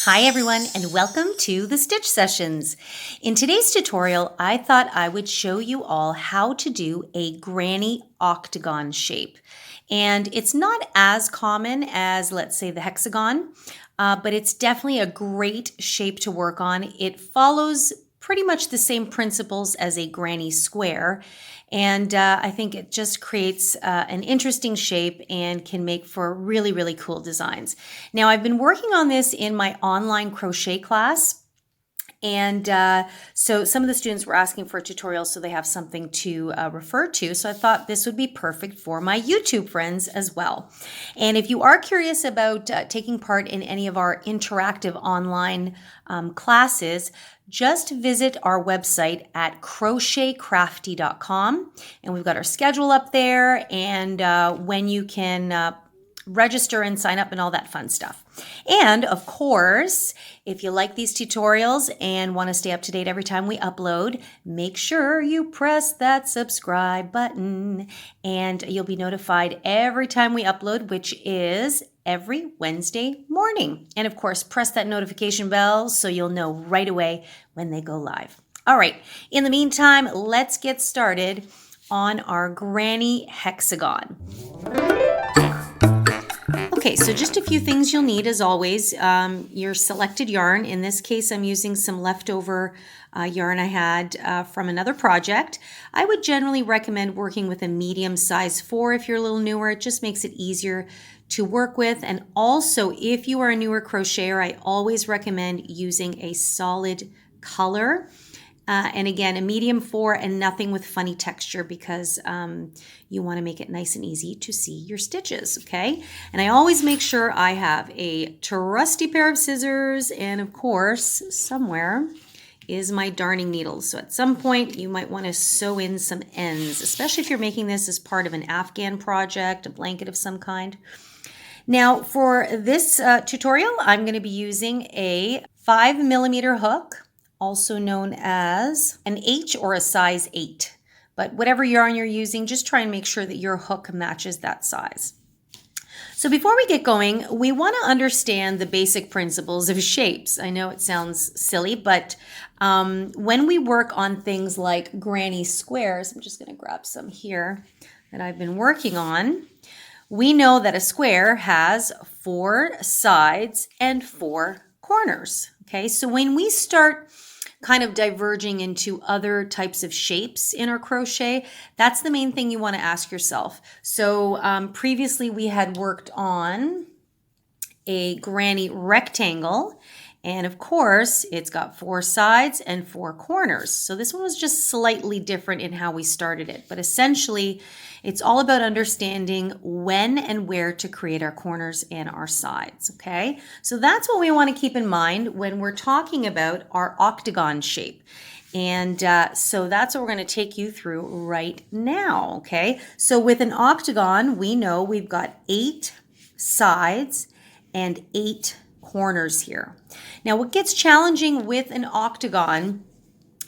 Hi everyone and welcome to the Stitch Sessions. In today's tutorial, I thought I would show you all how to do a granny octagon shape. And it's not as common as, let's say, the hexagon, but it's definitely a great shape to work on. It follows pretty much the same principles as a granny square. And I think it just creates an interesting shape and can make for really, really cool designs. Now, I've been working on this in my online crochet class. And so some of the students were asking for a tutorial so they have something to refer to. So I thought this would be perfect for my YouTube friends as well. And if you are curious about taking part in any of our interactive online classes, just visit our website at crochetcrafty.com. And we've got our schedule up there and when you can register and sign up and all that fun stuff. And of course, if you like these tutorials and want to stay up to date every time we upload, make sure you press that subscribe button and you'll be notified every time we upload, which is every Wednesday morning. And of course, press that notification bell so you'll know right away when they go live. All right, in the meantime, let's get started on our granny hexagon. Okay, so just a few things you'll need as always. Your selected yarn. In this case, I'm using some leftover yarn I had from another project. I would generally recommend working with a medium size 4 if you're a little newer. It just makes it easier to work with. And also, if you are a newer crocheter, I always recommend using a solid color. And again, a medium 4 and nothing with funny texture because you want to make it nice and easy to see your stitches, okay? And I always make sure I have a trusty pair of scissors and of course, somewhere is my darning needles. So at some point you might want to sew in some ends, especially if you're making this as part of an Afghan project, a blanket of some kind. Now for this tutorial, I'm going to be using a 5mm hook, also known as an H or a size 8. But whatever yarn you're using, just try and make sure that your hook matches that size. So before we get going, we want to understand the basic principles of shapes. I know it sounds silly, but when we work on things like granny squares, I'm just going to grab some here that I've been working on. We know that a square has 4 sides and 4 corners. Okay, so when we start kind of diverging into other types of shapes in our crochet, that's the main thing you want to ask yourself. So previously we had worked on a granny rectangle, and of course it's got 4 sides and 4 corners. So this one was just slightly different in how we started it, but essentially it's all about understanding when and where to create our corners and our sides, okay? So that's what we want to keep in mind when we're talking about our octagon shape. And so that's what we're going to take you through right now, okay? So with an octagon, we know we've got 8 sides and 8 corners here. Now, what gets challenging with an octagon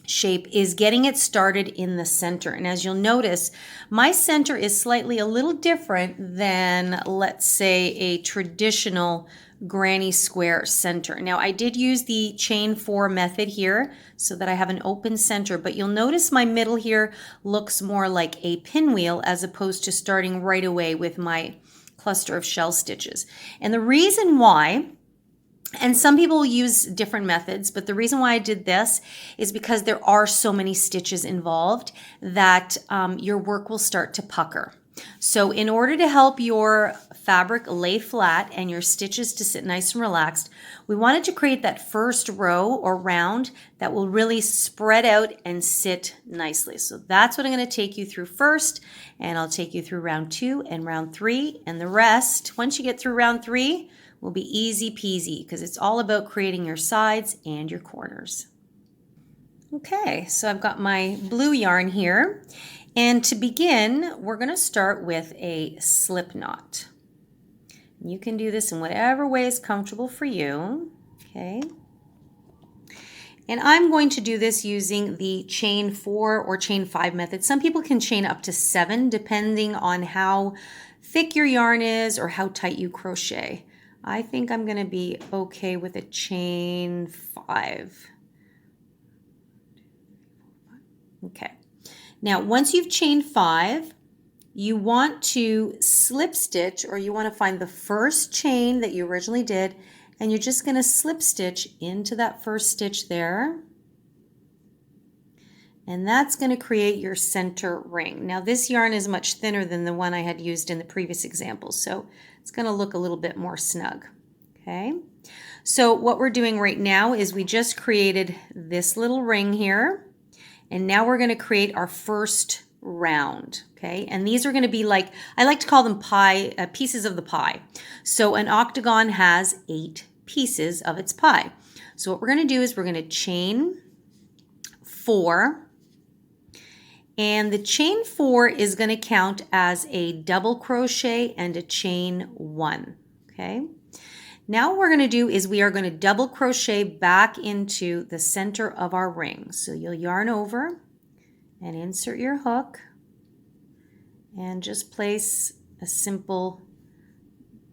shape is getting it started in the center. And as you'll notice, my center is slightly a little different than, let's say, a traditional granny square center. Now, I did use the chain 4 method here so that I have an open center, but you'll notice my middle here looks more like a pinwheel as opposed to starting right away with my cluster of shell stitches. And the reason why, and some people use different methods, but the reason why I did this is because there are so many stitches involved that your work will start to pucker. So in order to help your fabric lay flat and your stitches to sit nice and relaxed, we wanted to create that first row or round that will really spread out and sit nicely. So that's what I'm going to take you through first, and I'll take you through round 2 and round 3, and the rest, once you get through round 3, will be easy peasy because it's all about creating your sides and your corners. Okay, so I've got my blue yarn here. And to begin, we're going to start with a slip knot. You can do this in whatever way is comfortable for you. Okay. And I'm going to do this using the chain 4 or chain 5 method. Some people can chain up to 7 depending on how thick your yarn is or how tight you crochet. I think I'm going to be okay with a chain 5. Okay. Now, once you've chained 5, you want to slip stitch, or you want to find the first chain that you originally did, and you're just going to slip stitch into that first stitch there. And that's going to create your center ring. Now this yarn is much thinner than the one I had used in the previous example, so it's going to look a little bit more snug. Okay, so what we're doing right now is we just created this little ring here, and now we're going to create our first round. Okay, and these are going to be like, I like to call them pie, pieces of the pie. So an octagon has 8 pieces of its pie. So what we're going to do is we're going to chain 4. And the chain 4 is going to count as a double crochet and a chain 1. Okay. Now what we're going to do is we are going to double crochet back into the center of our ring. So you'll yarn over and insert your hook and just place a simple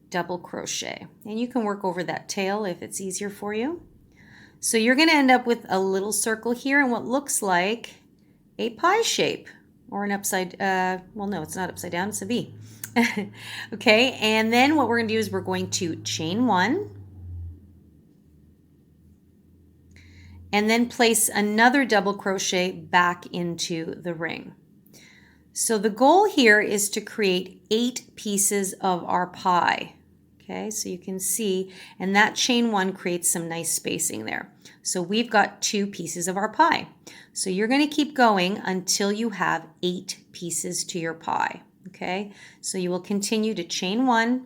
double crochet. And you can work over that tail if it's easier for you. So you're going to end up with a little circle here and what looks like a pie shape, or an upside, well no, it's not upside down, it's a V. Okay, and then what we're going to do is we're going to chain 1 and then place another double crochet back into the ring. So the goal here is to create 8 pieces of our pie. Okay, so you can see, and that chain 1 creates some nice spacing there. So we've got 2 pieces of our pie. So you're going to keep going until you have 8 pieces to your pie. Okay, so you will continue to chain 1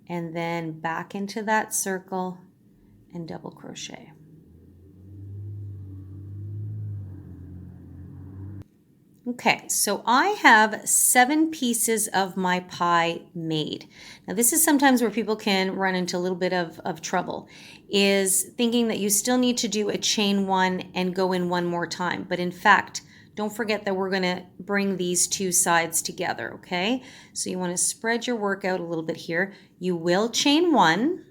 and then back into that circle and double crochet. Okay, so I have 7 pieces of my pie made. Now this is sometimes where people can run into a little bit of trouble, is thinking that you still need to do a chain 1 and go in one more time. But in fact, don't forget that we're going to bring these 2 sides together, okay? So you want to spread your work out a little bit here. You will chain 1,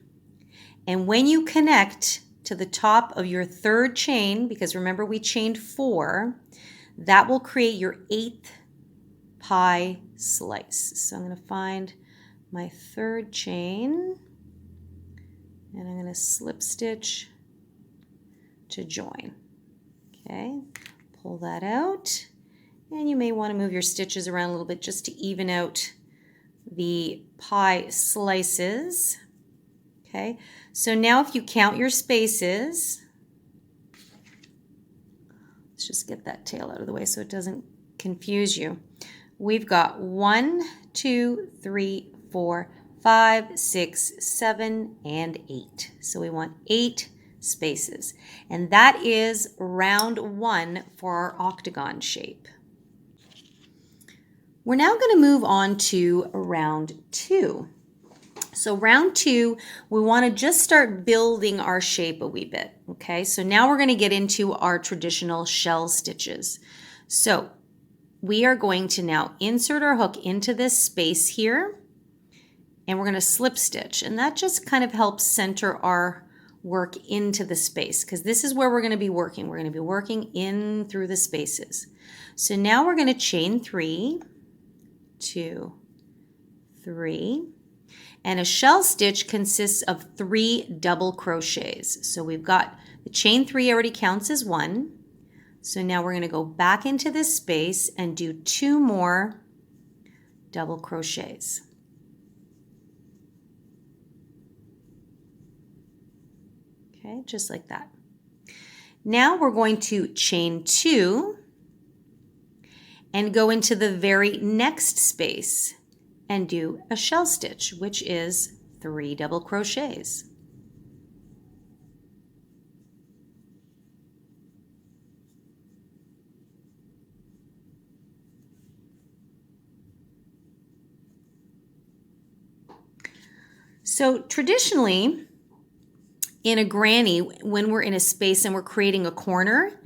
and when you connect to the top of your 3rd chain, because remember we chained 4, that will create your 8th pie slice. So I'm going to find my 3rd chain and I'm going to slip stitch to join. Okay, pull that out, and you may want to move your stitches around a little bit just to even out the pie slices. Okay, so now if you count your spaces, let's just get that tail out of the way so it doesn't confuse you. We've got 1, 2, 3, 4, 5, 6, 7, and 8. So we want 8 spaces. And that is round 1 for our octagon shape. We're now going to move on to round 2. So round 2, we want to just start building our shape a wee bit. Okay, so now we're going to get into our traditional shell stitches. So we are going to now insert our hook into this space here, and we're going to slip stitch, and that just kind of helps center our work into the space, because this is where we're going to be working. We're going to be working in through the spaces. So now we're going to chain 3, 2, 3. And a shell stitch consists of 3 double crochets. So we've got the chain 3 already counts as 1. So now we're going to go back into this space and do 2 more double crochets. Okay, just like that. Now we're going to chain 2 and go into the very next space and do a shell stitch, which is 3 double crochets. So traditionally, in a granny, when we're in a space and we're creating a corner,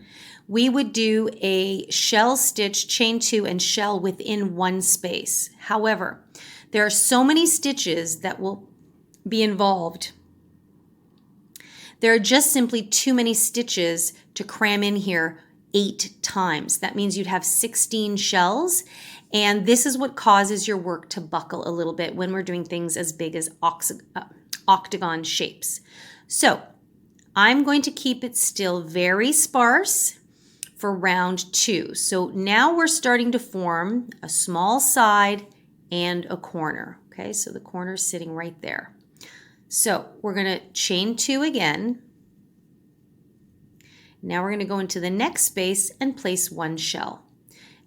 we would do a shell stitch, chain 2, and shell within one space. However, there are so many stitches that will be involved. There are just simply too many stitches to cram in here 8 times. That means you'd have 16 shells, and this is what causes your work to buckle a little bit when we're doing things as big as octagon shapes. So I'm going to keep it still very sparse for round 2. So now we're starting to form a small side and a corner. Okay, so the corner is sitting right there. So we're going to chain 2 again. Now we're going to go into the next space and place 1 shell.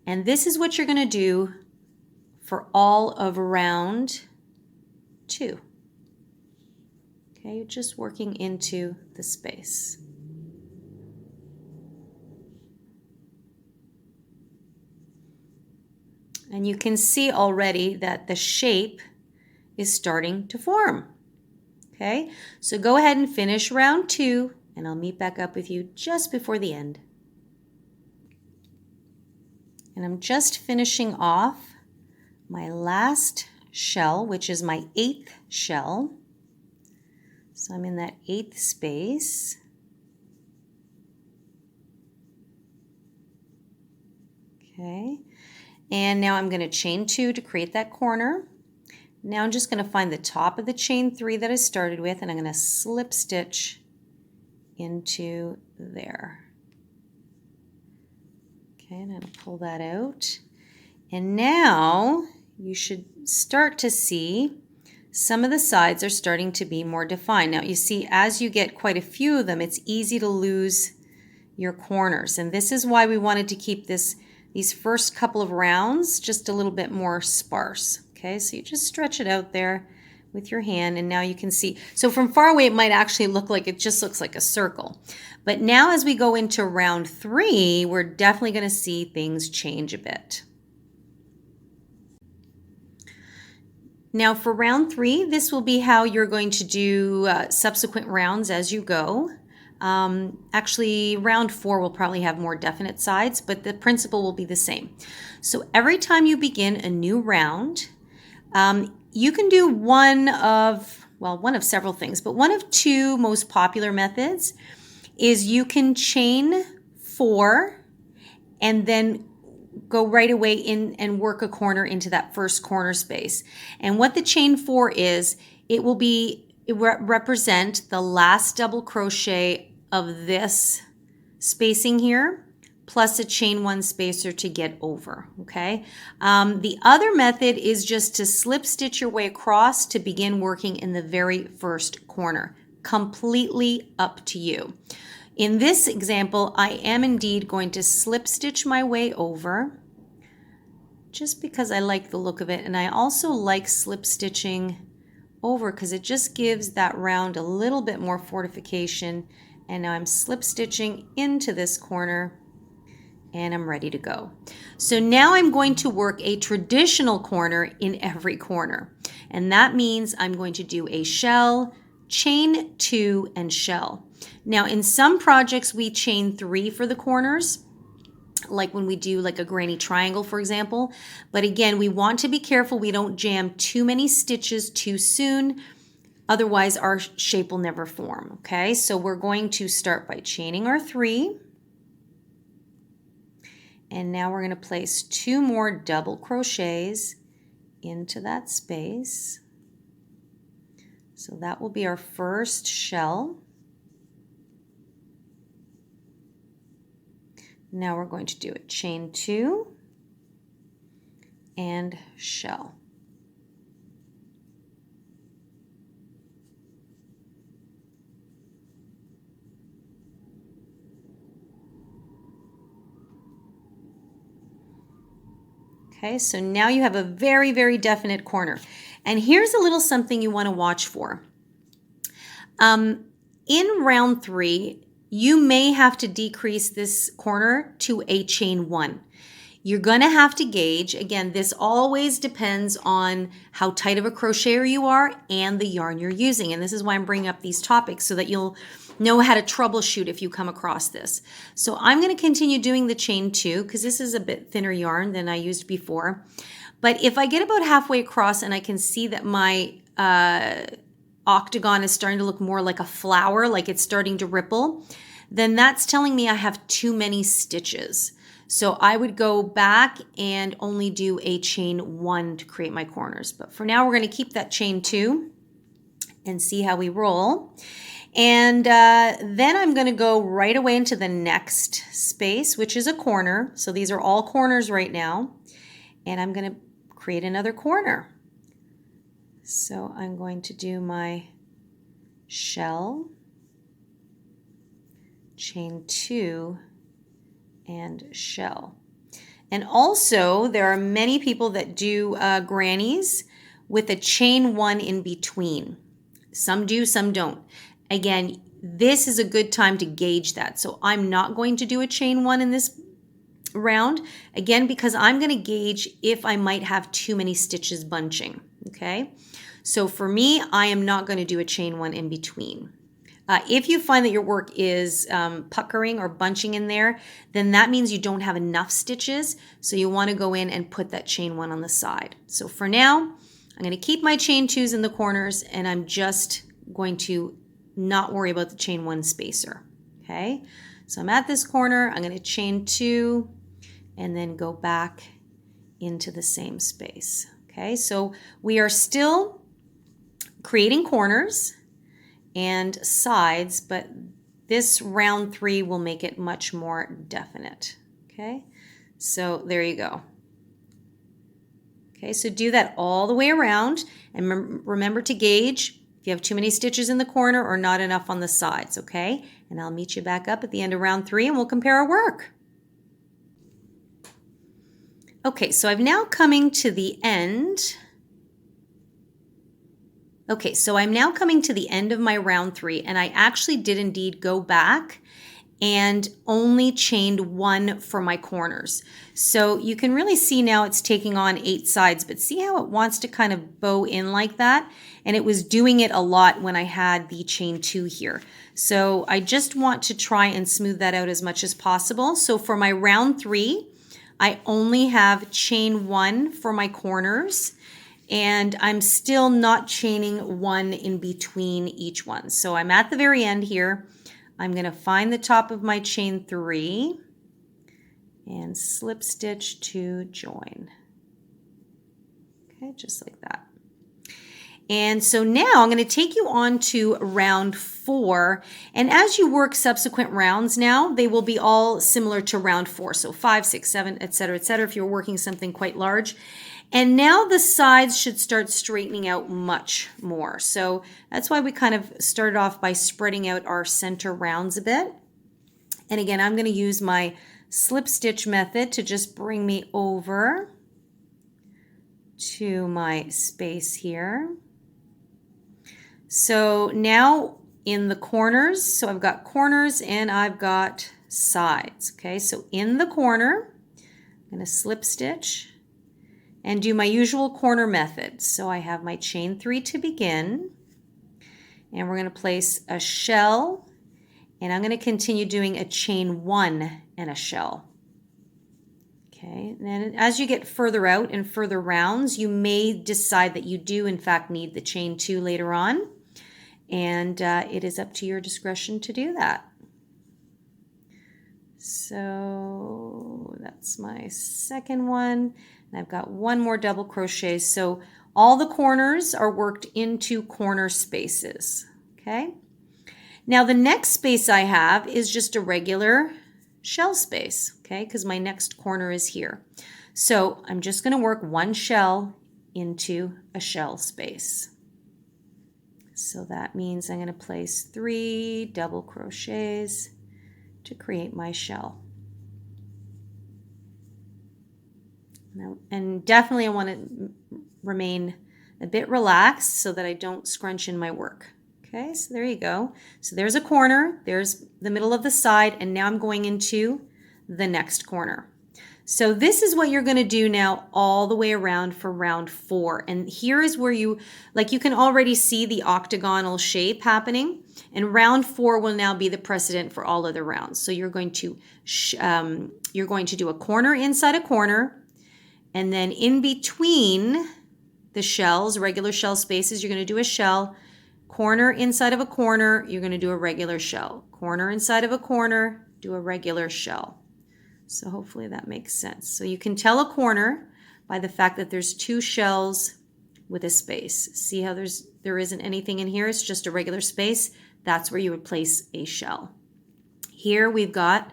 And this is what you're going to do for all of round 2. Okay, you're just working into the space. And you can see already that the shape is starting to form. Okay, so go ahead and finish round 2, and I'll meet back up with you just before the end. And I'm just finishing off my last shell, which is my 8th shell. So I'm in that 8th space. Okay, and now I'm going to chain 2 to create that corner. Now I'm just going to find the top of the chain 3 that I started with, and I'm going to slip stitch into there. Okay, and I'm going to pull that out. And now you should start to see some of the sides are starting to be more defined. Now you see, as you get quite a few of them, it's easy to lose your corners. And this is why we wanted to keep these first couple of rounds just a little bit more sparse. Okay, so you just stretch it out there with your hand, and now you can see. So from far away, it might actually look like it just looks like a circle. But now as we go into round 3, we're definitely going to see things change a bit. Now for round 3, this will be how you're going to do subsequent rounds as you go. Actually, round 4 will probably have more definite sides, but the principle will be the same. So every time you begin a new round, you can do one of several things, but one of 2 most popular methods is you can chain 4 and then go right away in and work a corner into that first corner space. And what the chain 4 is, it will represent the last double crochet of this spacing here, plus a chain 1 spacer to get over, okay? The other method is just to slip stitch your way across to begin working in the very first corner. Completely up to you. In this example, I am indeed going to slip stitch my way over, just because I like the look of it, and I also like slip stitching over because it just gives that round a little bit more fortification. And now I'm slip stitching into this corner, and I'm ready to go. So now I'm going to work a traditional corner in every corner, and that means I'm going to do a shell, chain 2, and shell. Now in some projects we chain 3 for the corners, like when we do like a granny triangle, for example. But again, we want to be careful we don't jam too many stitches too soon. Otherwise, our shape will never form, okay? So we're going to start by chaining our 3. And now we're going to place 2 more double crochets into that space. So that will be our first shell. Now we're going to do a chain 2 and shell. Okay, so now you have a very, very definite corner. And here's a little something you want to watch for. In round 3, you may have to decrease this corner to a chain 1. You're going to have to gauge. Again, this always depends on how tight of a crocheter you are and the yarn you're using. And this is why I'm bringing up these topics, so that you'll know how to troubleshoot if you come across this. So I'm going to continue doing the chain 2 because this is a bit thinner yarn than I used before. But if I get about halfway across and I can see that my octagon is starting to look more like a flower, like it's starting to ripple, then that's telling me I have too many stitches. So I would go back and only do a chain 1 to create my corners. But for now, we're going to keep that chain 2 and see how we roll. And then I'm going to go right away into the next space, which is a corner. So these are all corners right now. And I'm going to create another corner. So I'm going to do my shell, chain 2, and shell. And also there are many people that do grannies with a chain 1 in between. Some do, some don't. Again, this is a good time to gauge that. So I'm not going to do a chain 1 in this round, again, because I'm going to gauge if I might have too many stitches bunching. Okay, so for me, I am not going to do a chain 1 in between. If you find that your work is puckering or bunching in there, then that means you don't have enough stitches. So you want to go in and put that chain 1 on the side. So for now, I'm going to keep my chain 2s in the corners, and I'm just going to not worry about the chain 1 spacer. Okay, so I'm at this corner, I'm going to chain 2 and then go back into the same space. Okay, so we are still creating corners and sides, but this round 3 will make it much more definite. Okay, so there you go. Okay, so do that all the way around, and remember to gauge if you have too many stitches in the corner or not enough on the sides. Okay, and I'll meet you back up at the end of round 3 and we'll compare our work. Okay, so I'm now coming to the end. Okay, so I'm now coming to the end of my round 3, and I actually did indeed go back and only chained 1 for my corners. So you can really see now it's taking on 8 sides, but see how it wants to kind of bow in like that? And it was doing it a lot when I had the chain 2 here. So I just want to try and smooth that out as much as possible. So for my round 3, I only have chain 1 for my corners, and I'm still not chaining 1 in between each one. So I'm at the very end here. I'm going to find the top of my chain 3 and slip stitch to join. Okay, just like that. And so now I'm going to take you on to round 4. And as you work subsequent rounds now, they will be all similar to round 4. So 5, 6, 7, etc., etc. if you're working something quite large. And now the sides should start straightening out much more. So that's why we kind of started off by spreading out our center rounds a bit. And again, I'm going to use my slip stitch method to just bring me over to my space here. So now in the corners, so I've got corners and I've got sides. Okay, so in the corner, I'm going to slip stitch and do my usual corner method. So I have my chain 3 to begin, and we're going to place a shell, and I'm going to continue doing a chain 1 and a shell. Okay, and then as you get further out and further rounds, you may decide that you do in fact need the chain 2 later on, and it is up to your discretion to do that. So that's my second one. And I've got one more double crochet. So all the corners are worked into corner spaces. Okay. Now the next space I have is just a regular shell space. Okay, because my next corner is here. So I'm just going to work one shell into a shell space. So that means I'm going to place 3 double crochets to create my shell. Now, and definitely I want to remain a bit relaxed so that I don't scrunch in my work. Okay, so there you go. So there's a corner, there's the middle of the side, and now I'm going into the next corner. So this is what you're going to do now all the way around for round 4. And here is where you can already see the octagonal shape happening. And round 4 will now be the precedent for all other rounds. So you're going to do a corner inside a corner, and then in between the shells, regular shell spaces, you're going to do a shell, corner inside of a corner, you're going to do a regular shell. Corner inside of a corner, do a regular shell. So hopefully that makes sense. So you can tell a corner by the fact that there's 2 shells with a space. See how there isn't anything in here, it's just a regular space. That's where you would place a shell. Here we've got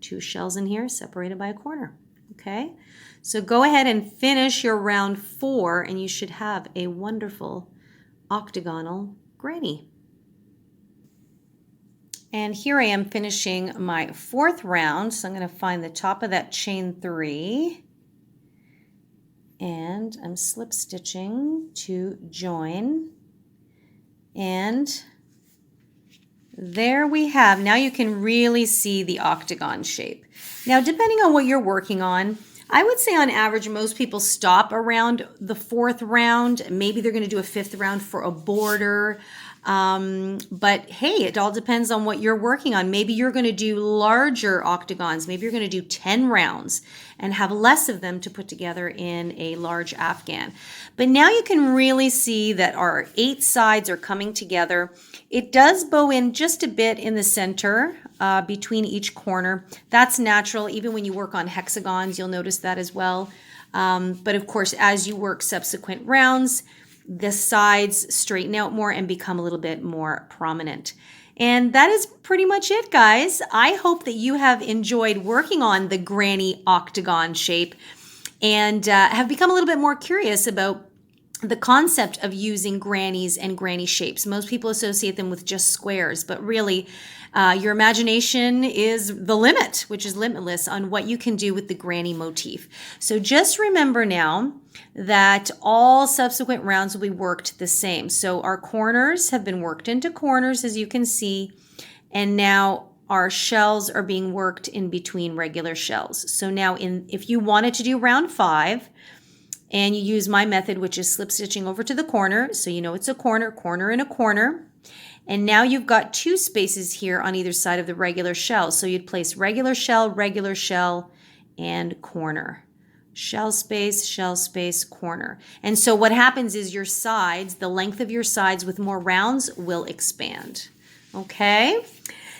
2 shells in here separated by a corner. Okay, so go ahead and finish your round 4 and you should have a wonderful octagonal granny. And here I am finishing my 4th round. So I'm going to find the top of that chain 3 and I'm slip stitching to join. And there we have, now you can really see the octagon shape. Now, depending on what you're working on, I would say on average, most people stop around the 4th round. Maybe they're going to do a 5th round for a border. But hey, it all depends on what you're working on. Maybe you're going to do larger octagons. Maybe you're going to do 10 rounds and have less of them to put together in a large afghan. But now you can really see that our 8 sides are coming together. It does bow in just a bit in the center between each corner. That's natural. Even when you work on hexagons, you'll notice that as well. But of course, as you work subsequent rounds, the sides straighten out more and become a little bit more prominent. And that is pretty much it, guys. I hope that you have enjoyed working on the granny octagon shape and have become a little bit more curious about the concept of using grannies and granny shapes. Most people associate them with just squares, but really your imagination is the limit, which is limitless on what you can do with the granny motif. So just remember now that all subsequent rounds will be worked the same. So our corners have been worked into corners, as you can see, and now our shells are being worked in between regular shells. So now if you wanted to do round 5, and you use my method, which is slip stitching over to the corner, so you know it's a corner, corner, and a corner. And now you've got 2 spaces here on either side of the regular shell. So you'd place regular shell, and corner. Shell space, corner. And so what happens is your sides, the length of your sides with more rounds will expand. Okay?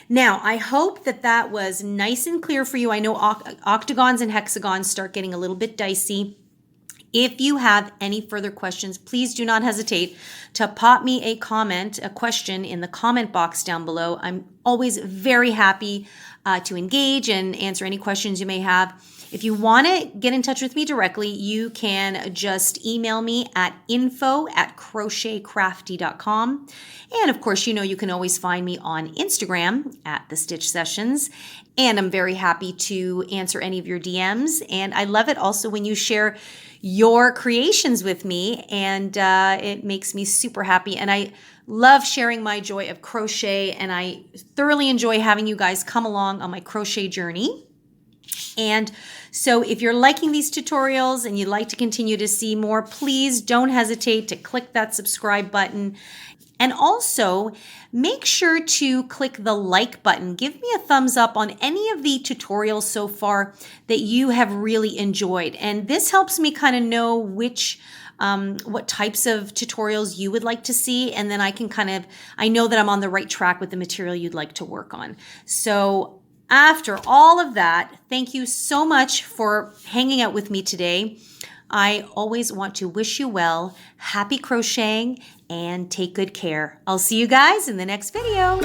Now, I hope that that was nice and clear for you. I know octagons and hexagons start getting a little bit dicey. If you have any further questions, please do not hesitate to pop me a question in the comment box down below. I'm always very happy to engage and answer any questions you may have. If you want to get in touch with me directly, you can just email me at info@crochetcrafty.com. And of course, you know you can always find me on Instagram at The Stitch Sessions. And I'm very happy to answer any of your DMs. And I love it also when you share your creations with me, and it makes me super happy. And I love sharing my joy of crochet, and I thoroughly enjoy having you guys come along on my crochet journey. And so if you're liking these tutorials and you'd like to continue to see more, please don't hesitate to click that subscribe button. And also make sure to click the like button. Give me a thumbs up on any of the tutorials so far that you have really enjoyed. And this helps me kind of know what types of tutorials you would like to see. And then I know that I'm on the right track with the material you'd like to work on. So after all of that, thank you so much for hanging out with me today. I always want to wish you well, happy crocheting, and take good care. I'll see you guys in the next video.